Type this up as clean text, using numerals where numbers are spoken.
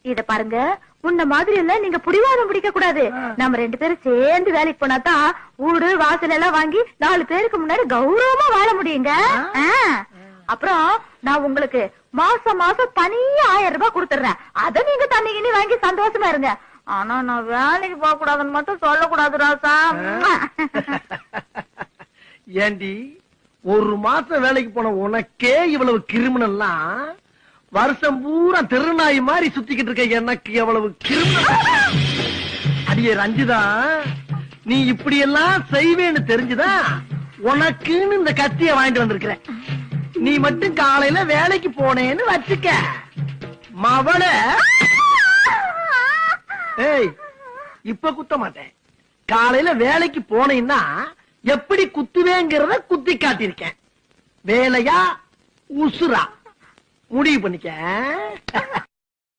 இத பாருங்க, உன்ன மாதிரி எல்லாம் நீங்க புடிவாதம் பிடிக்க கூடாது. நம்ம 2 பேரும் சேர்ந்து வேலைக்கு போனாதான் வீடு வாசல் எல்லாம் வாங்கி 4 பேருக்கு முன்னாடி கௌரவமா வாழ முடியுங்க. அப்புறம் நான் உங்களுக்கு மாசம் மாசம் தனியா 1000 ரூபாய் கொடுத்துறேன். அத நீங்க தண்ணிக்கினி வாங்கி சந்தோஷமா இருங்க. ஆனா நான் வேலைக்கு போக கூடாதுன்னு மட்டும் சொல்லக்கூடாது ராசா. ஏண்டி, ஒரு மாசம் வேலைக்கு போன உனக்கே இவ்வளவு கிரிமினல்லாம், வருஷம் பூரா தெருநாய் மாதிரி சுத்திக்கிட்டு இருக்க எனக்கு எவ்வளவு கிரிமினல். அடியே ரஞ்சிதா, நீ இப்படி எல்லாம் செய்வேன்னு தெரிஞ்சுதான் உனக்குன்னு இந்த கத்திய வாங்கிட்டு வந்திருக்கிறேன். நீ மட்டும் காலையில வேலைக்கு போனேன்னு வச்சுக்க மவள. ஏய், இப்ப குத்த மாட்டேன். காலையில வேலைக்கு போனேன்னா எப்படி குத்துவேங்கிறத குத்தி காட்டியிருக்கேன். வேலையா உசுரா முடிவு பண்ணிக்க.